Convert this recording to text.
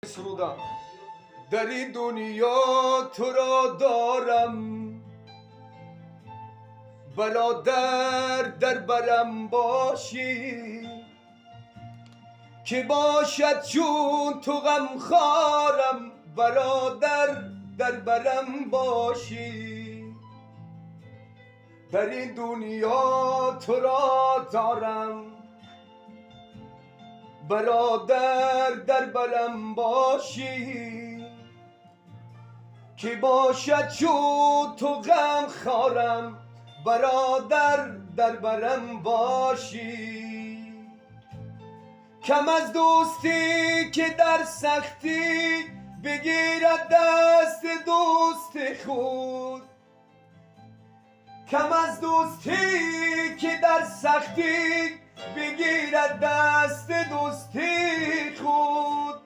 سرودم در این دنیا تو را دارم، برادر در برم باشی که باشد چون تو غم خارم، برادر در برم باشی. در این دنیا تو را دارم، برادر در برم باشی که باشد چون تو غم خارم، برادر در برم باشی. کم از دوستی که در سختی بگیرد دست دوست خود، کم از دوستی که در سختی بگیرد دست دوستی خود.